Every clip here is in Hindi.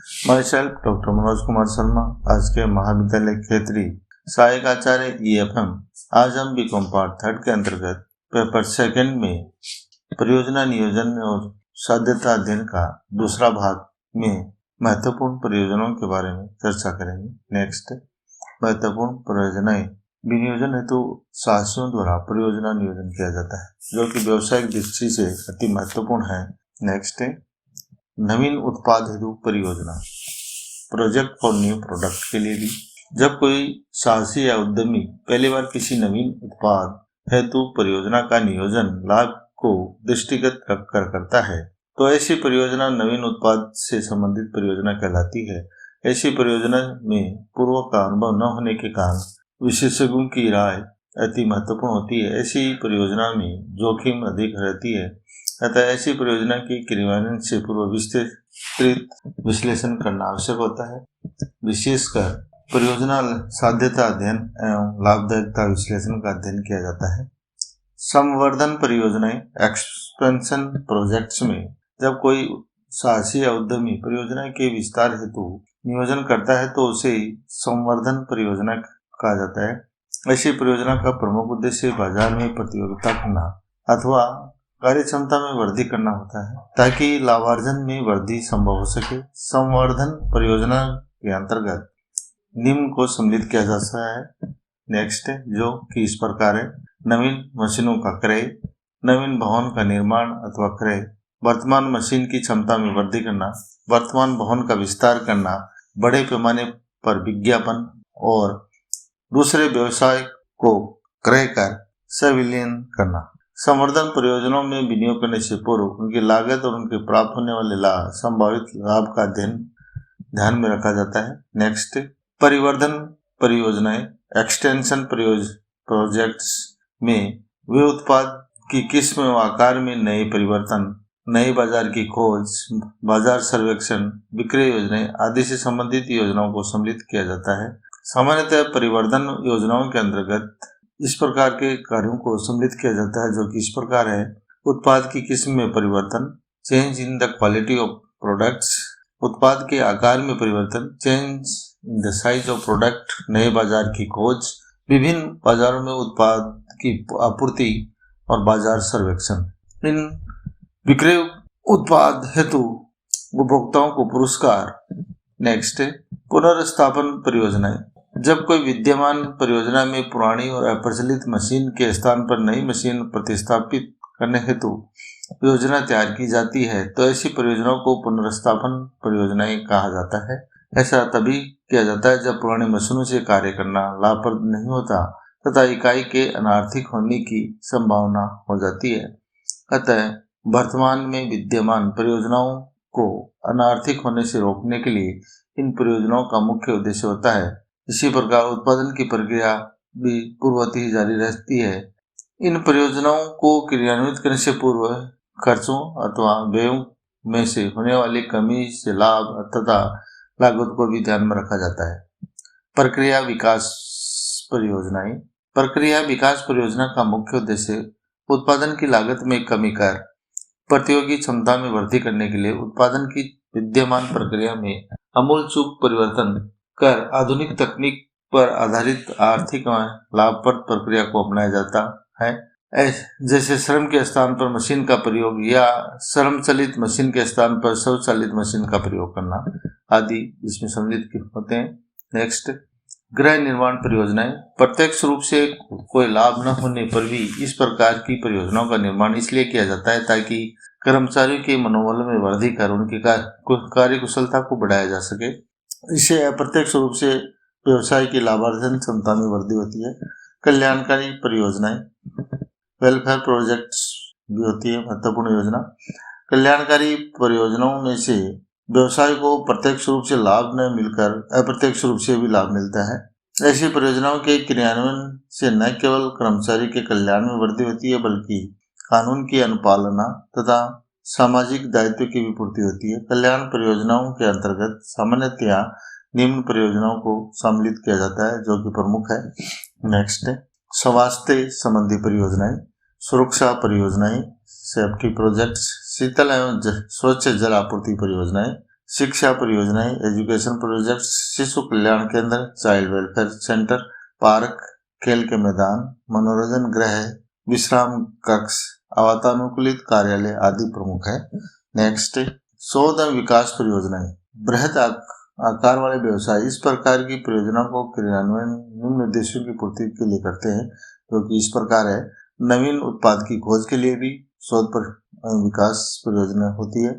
My self doctor Manoj Kumar Sharma, आज के महाविद्यालय क्षेत्रीय सहायक आचार्य EFM। आज हम बीकॉम पार्ट 3 के अंतर्गत पेपर 2 में परियोजना नियोजन और साध्यता अध्ययन का दूसरा भाग में महत्वपूर्ण परियोजनाओं के बारे में चर्चा करेंगे। नेक्स्ट, महत्वपूर्ण परियोजनाएं। विनियोजन हेतु साहसियों द्वारा परियोजना नियोजन किया जाता है, जो कि व्यवसायिक दृष्टि से अति महत्वपूर्ण है। नेक्स्ट है नवीन उत्पाद हेतु परियोजना, प्रोजेक्ट फॉर न्यू प्रोडक्ट के लिए भी। जब कोई साहसी या उद्यमी पहली बार किसी नवीन उत्पाद हेतु परियोजना का नियोजन लाभ को दृष्टिगत रखकर करता है, तो ऐसी परियोजना नवीन उत्पाद से संबंधित परियोजना कहलाती है। ऐसी परियोजना में पूर्व का अनुभव न होने के कारण विशेषज्ञों की राय अति महत्वपूर्ण होती है। ऐसी परियोजना में जोखिम अधिक रहती है, अतः ऐसी परियोजना की क्रियान्वयन से पूर्व विस्तृत विश्लेषण करना आवश्यक होता है। विशेषकर परियोजना साध्यता अध्ययन एवं लाभदायकता विश्लेषण का अध्ययन किया जाता है। संवर्धन परियोजनाएं, एक्सपेंशन प्रोजेक्ट्स में जब कोई साहसी या उद्यमी परियोजना के विस्तार हेतु नियोजन करता है तो उसे संवर्धन परियोजना कहा जाता है। ऐसी परियोजना का प्रमुख उद्देश्य बाजार में प्रतियोगिता करना अथवा कार्य क्षमता में वृद्धि करना होता है, ताकि लाभार्जन में वृद्धि संभव हो सके। संवर्धन परियोजना के अंतर्गत निम्न को सम्मिलित किया जा सकता है। नेक्स्ट, जो कि इस प्रकार है: नवीन मशीनों का क्रय, नवीन भवन का निर्माण अथवा क्रय, वर्तमान मशीन की क्षमता में वृद्धि करना, वर्तमान भवन का विस्तार करना, बड़े पैमाने पर विज्ञापन और दूसरे व्यवसाय को क्रय कर संविलीन करना। संवर्धन परियोजनाओं में विनियोग करने से पूर्व उनकी लागत और उनके प्राप्त होने वाले संभावित लाभ का अध्ययन ध्यान में रखा जाता है। नेक्स्ट, परिवर्धन परियोजनाएं, एक्सटेंशन प्रोजेक्ट्स में वे उत्पाद की किस्म व आकार में नए परिवर्तन, नए बाजार की खोज, बाजार सर्वेक्षण, विक्रय योजनाएं आदि से संबंधित योजनाओं को सम्मिलित किया जाता है। सामान्यतः परिवर्धन योजनाओं के अंतर्गत इस प्रकार के कार्यों को सम्मिलित किया जाता है, जो कि इस प्रकार है: उत्पाद की किस्म में परिवर्तन, change in the quality of products, उत्पाद के आकार में परिवर्तन, change in the size of product, नए बाजार की खोज, विभिन्न बाजारों में उत्पाद की आपूर्ति और बाजार सर्वेक्षण। इन विक्रय उत्पाद हेतु उपभोक्ताओं को पुरस्कार। नेक्स्ट है पुनर्स्थापन परियोजनाएं। जब कोई विद्यमान परियोजना में पुरानी और अप्रचलित मशीन के स्थान पर नई मशीन प्रतिस्थापित करने हेतु योजना तैयार की जाती है, तो ऐसी परियोजनाओं को पुनर्स्थापन परियोजनाएं कहा जाता है। ऐसा तभी किया जाता है जब पुरानी मशीनों से कार्य करना लाभप्रद नहीं होता तथा इकाई के अनार्थिक होने की संभावना हो जाती है। अतः वर्तमान में विद्यमान परियोजनाओं को अनार्थिक होने से रोकने के लिए इन परियोजनाओं का मुख्य उद्देश्य होता है। इसी प्रकार उत्पादन की प्रक्रिया भी पूर्ववत ही जारी रहती है। इन परियोजनाओं को क्रियान्वित करने से पूर्व खर्चों अथवा व्ययों में से होने वाली कमी से लाभ तथा लागत को भी ध्यान में रखा जाता है। प्रक्रिया विकास परियोजनाएं। प्रक्रिया विकास परियोजना का मुख्य उद्देश्य उत्पादन की लागत में कमी कर प्रतियोगी क्षमता में वृद्धि करने के लिए उत्पादन की विद्यमान प्रक्रिया में आमूलचूल परिवर्तन कर आधुनिक तकनीक पर आधारित आर्थिक लाभप्रद प्रक्रिया को अपनाया जाता है। जैसे श्रम के स्थान पर मशीन का प्रयोग या श्रम चलित मशीन के स्थान पर स्वचालित मशीन का प्रयोग करना आदि इसमें सम्मिलित होते हैं। नेक्स्ट, गृह निर्माण परियोजनाएं। प्रत्यक्ष रूप से कोई लाभ न होने पर भी इस प्रकार की परियोजनाओं का निर्माण इसलिए किया जाता है ताकि कर्मचारियों के मनोबल में वृद्धि कर उनकी कार्य कुशलता को बढ़ाया जा सके। इससे अप्रत्यक्ष रूप से व्यवसाय की लाभार्जन क्षमता में वृद्धि होती है। कल्याणकारी परियोजनाएं, वेलफेयर प्रोजेक्ट्स भी होती है महत्वपूर्ण योजना। कल्याणकारी परियोजनाओं में से व्यवसाय को प्रत्यक्ष रूप से लाभ न मिलकर अप्रत्यक्ष रूप से भी लाभ मिलता है। ऐसी परियोजनाओं के क्रियान्वयन से न केवल कर्मचारी के कल्याण में वृद्धि होती है, बल्कि कानून की अनुपालना तथा सामाजिक दायित्व की भी पूर्ति होती है। कल्याण परियोजनाओं के अंतर्गत सामान्यतया निम्न परियोजनाओं को सम्मिलित किया जाता है, जो कि प्रमुख है। नेक्स्ट, स्वास्थ्य संबंधी परियोजनाएं, सुरक्षा परियोजनाएं, सेफ्टी प्रोजेक्ट्स, शीतल एवं स्वच्छ जल आपूर्ति परियोजनाएं, शिक्षा परियोजनाएं, एजुकेशन प्रोजेक्ट, शिशु कल्याण केंद्र, चाइल्ड वेलफेयर सेंटर, पार्क, खेल के मैदान, मनोरंजन गृह, विश्राम कक्ष, वातानुकूलित कार्यालय आदि प्रमुख है। नेक्स्ट, शोध एवं विकास परियोजनाएं, बृहद आकार वाले व्यवसाय इस प्रकार की परियोजनाओं को क्रियान्वयन निम्न उद्देश्यों की पूर्ति के लिए करते हैं, जो कि इस प्रकार है। नवीन उत्पाद की खोज के लिए भी शोध पर विकास परियोजना होती है।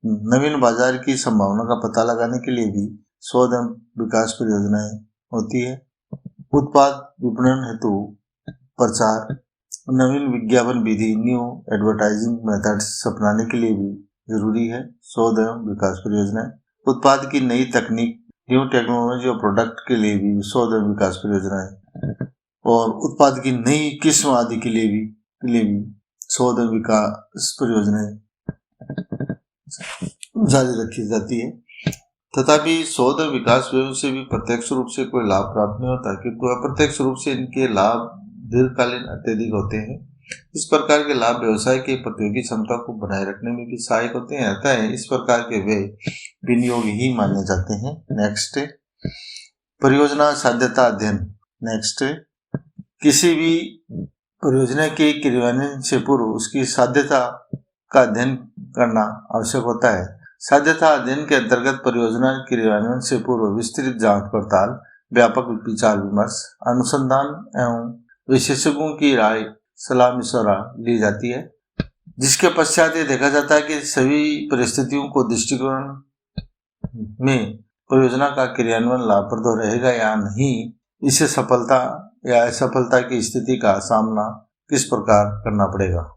नवीन बाजार की संभावना का पता लगाने के लिए भी शोध एवं विकास परियोजनाएं होती है। उत्पाद विपणन हेतु प्रचार, नवीन विज्ञापन विधि, न्यू एडवर्टाइजिंग मेथड्स अपनाने के लिए भी जरूरी है शोध एवं विकास परियोजनाएं। उत्पाद की नई तकनीक, न्यू टेक्नोलॉजी और प्रोडक्ट के लिए भी शोध एवं विकास परियोजनाएं, और उत्पाद की नई किस्म आदि के लिए भी शोध एवं विकास परियोजनाएं जारी रखी जाती है। तथापि शोध और विकास व्यय से भी प्रत्यक्ष रूप से कोई लाभ प्राप्त नहीं होता, क्योंकि अप्रत्यक्ष रूप से इनके लाभ दीर्घकालीन अत्यधिक होते हैं। इस प्रकार के लाभ व्यवसाय की प्रतियोगी क्षमता को बनाए रखने में भी सहायक होते हैं। अतः इस प्रकार के व्यय विनियोग ही माने जाते हैं। नेक्स्ट, परियोजना साध्यता अध्ययन। नेक्स्ट, किसी भी परियोजना के क्रियान्वयन से पूर्व उसकी साध्यता का अध्ययन करना आवश्यक होता है। साध्यता अध्ययन के अंतर्गत परियोजना क्रियान्वयन से पूर्व विस्तृत जांच पड़ताल, व्यापक विचार विमर्श, अनुसंधान एवं विशेषज्ञों की राय, सलाह मशवरा ली जाती है, जिसके पश्चात ये देखा जाता है कि सभी परिस्थितियों को दृष्टिकोण में परियोजना का क्रियान्वयन लाभप्रद रहेगा या नहीं, इसे सफलता या असफलता की स्थिति का सामना किस प्रकार करना पड़ेगा।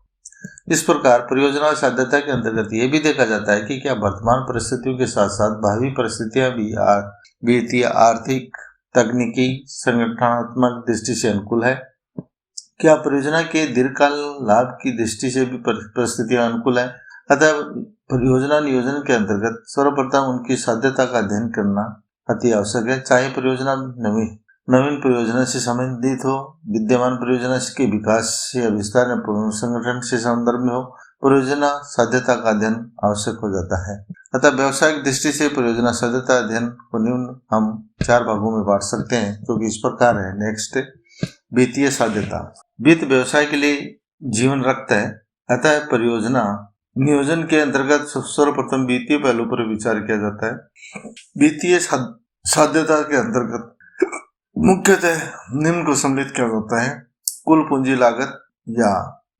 इस प्रकार परियोजना साध्यता के अंतर्गत यह भी देखा जाता है कि क्या वर्तमान परिस्थितियों के साथ साथ भावी परिस्थितियां भी वित्तीय, आर्थिक, तकनीकी, संगठनात्मक दृष्टि से अनुकूल है। क्या परियोजना के दीर्घकाल लाभ की दृष्टि से भी परिस्थितियां अनुकूल है। अतः परियोजना नियोजन के अंतर्गत सर्वप्रथम उनकी साध्यता का अध्ययन करना अति आवश्यक है। चाहे परियोजना नवीन परियोजना से संबंधित हो, विद्यमान परियोजना के विकास या विस्तार या पुनर्संगठन से संदर्भ में हो, परियोजना साध्यता का अध्ययन आवश्यक हो जाता है। अतः व्यावसायिक दृष्टि से परियोजना साध्यता अध्ययन को निम्न हम 4 भागों में बांट सकते हैं, जो कि इस प्रकार है। नेक्स्ट, वित्तीय साध्यता। वित्त व्यवसाय के लिए जीवन रखता है। अतः परियोजना नियोजन के अंतर्गत सर्वप्रथम वित्तीय पहलू पर विचार किया जाता है। वित्तीय साध्यता के अंतर्गत मुख्यतः निम्न को सम्मिलित किया जाता है: कुल पूंजी लागत या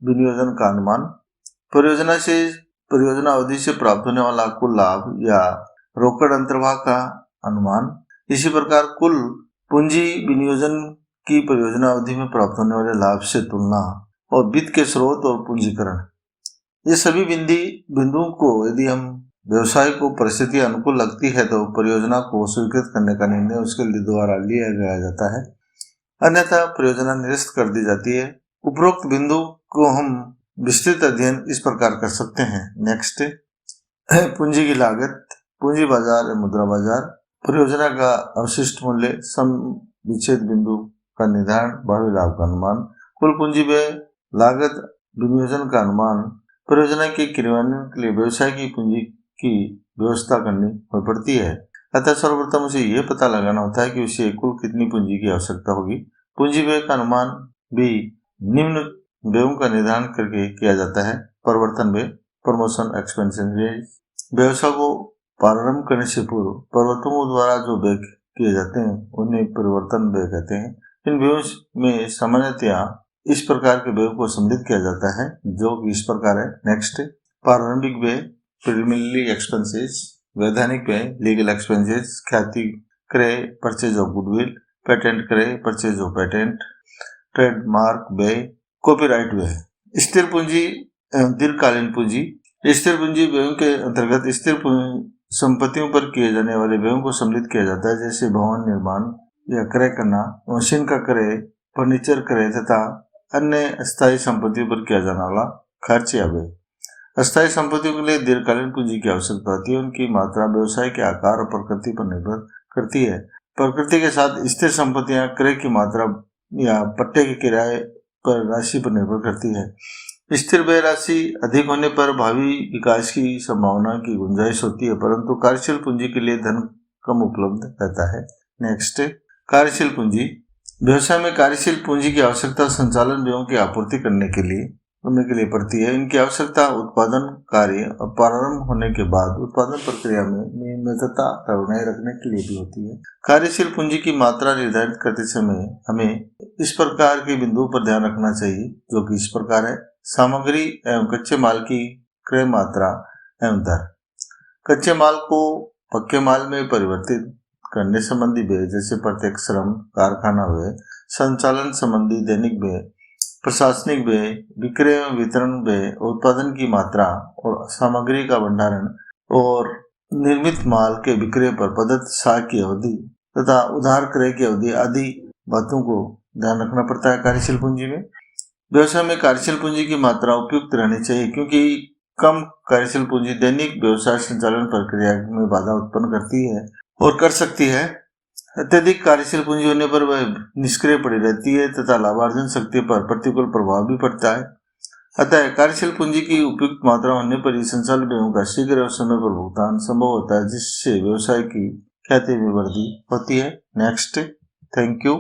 विनियोजन का अनुमान, परियोजना अवधि से प्राप्त होने वाला कुल लाभ या रोकड़ अंतर्वाह का अनुमान। इसी प्रकार कुल पूंजी विनियोजन की परियोजना अवधि में प्राप्त होने वाले लाभ से तुलना, और वित्त के स्रोत और पूंजीकरण। ये सभी बिंदुओं को यदि हम व्यवसाय को परिस्थिति अनुकूल लगती है तो परियोजना को स्वीकृत करने का निर्णय उसके द्वारा लिया जाता है, अन्यथा परियोजना निरस्त कर दी जाती है। उपरोक्त बिंदु को हम विस्तृत अध्ययन इस प्रकार कर सकते हैं। नेक्स्ट है पूंजी की लागत, पूंजी बाजार या मुद्रा बाजार, परियोजना का अवशिष्ट मूल्य, सम विच्छेद बिंदु का निर्धारण, भावी लाभ का अनुमान, कुल पूंजी व्यय, लागत, विनियोजन का अनुमान। परियोजना के क्रियान्वयन के लिए व्यवसाय की पूंजी की व्यवस्था करनी पड़ती है। अतः सर्वप्रथम उसे यह पता लगाना होता है कि उसे कुल कितनी पूंजी की आवश्यकता होगी। पूंजी व्यय का अनुमान भी निम्न व्ययों का निर्धारण करके किया जाता है: परिवर्तन व्यय, प्रमोशन एक्सपेंसेस। व्यवसाय को प्रारंभ करने से पूर्व प्रवर्तकों द्वारा जो व्यय किए जाते हैं उन्हें परिवर्तन व्यय कहते हैं। इन व्ययों में सामान्यतया इस प्रकार के व्ययों को सम्मिलित किया जाता है, जो इस प्रकार है। नेक्स्ट, प्रारंभिक व्यय, प्रीलिमिनरी एक्सपेंसेस, वैधानिक व्यय, लीगल एक्सपेंसेस, ख्याति क्रय, परचेज ऑफ गुडविल, पेटेंट क्रय, परचेज ऑफ पेटेंट, ट्रेडमार्क व्यय, कॉपीराइट व्यय। स्थिर पूंजी एवं दीर्घकालीन पूंजी। स्थिर पूंजी व्ययों के अंतर्गत स्थिर संपत्तियों पर किए जाने वाले व्ययों को सम्मिलित किया जाता है, जैसे भवन निर्माण या क्रय करना, मशीन का क्रय, फर्नीचर क्रय तथा अन्य स्थायी संपत्तियों पर किया जाने वाला खर्च या व्यय। अस्थायी संपत्तियों के लिए दीर्घकालीन पूंजी की आवश्यकता होती है। उनकी मात्रा व्यवसाय के आकार और प्रकृति पर निर्भर करती है। प्रकृति के साथ स्थिर संपत्तियां क्रय की मात्रा या पट्टे के किराए पर राशि पर निर्भर करती है। स्थिर व्यय राशि अधिक होने पर भावी विकास की संभावना की गुंजाइश होती है, परंतु कार्यशील पूंजी के लिए धन कम उपलब्ध रहता है। नेक्स्ट, कार्यशील पूंजी। व्यवसाय में कार्यशील पूंजी की आवश्यकता संचालन व्ययों की आपूर्ति करने के लिए पड़ती है। इनकी आवश्यकता उत्पादन कार्य और प्रारंभ होने के बाद उत्पादन प्रक्रिया में नियमितता बनाए रखने के लिए भी होती है। कार्यशील पूंजी की मात्रा निर्धारित करते समय हमें इस प्रकार के बिंदुओं पर ध्यान रखना चाहिए, जो कि इस प्रकार है। सामग्री एवं कच्चे माल की क्रय मात्रा एवं दर। कच्चे माल को पक्के माल में परिवर्तित करने संबंधी व्यय, जैसे प्रत्यक्ष श्रम, कारखाना व्यय, संचालन संबंधी दैनिक व्यय, प्रशासनिक व्यय, विक्रय एवं वितरण व्यय, उत्पादन की मात्रा और सामग्री का भंडारण और निर्मित माल के विक्रय पर प्रदत्त साख की अवधि तथा उधार क्रय की अवधि आदि बातों को ध्यान रखना पड़ता है कार्यशील पूंजी में। व्यवसाय में कार्यशील पूंजी की मात्रा उपयुक्त रहनी चाहिए, क्योंकि कम कार्यशील पूंजी दैनिक व्यवसाय संचालन प्रक्रिया में बाधा उत्पन्न करती है और कर सकती है। अत्यधिक कार्यशील पूंजी होने पर वह निष्क्रिय पड़ी रहती है तथा लाभार्जन शक्ति पर प्रतिकूल प्रभाव भी पड़ता है। अतः कार्यशील पूंजी की उपयुक्त मात्रा होने पर ही संचालन व्ययों का शीघ्र और समय पर भुगतान संभव होता है, जिससे व्यवसाय की ख्याति में वृद्धि होती है। Next, thank you.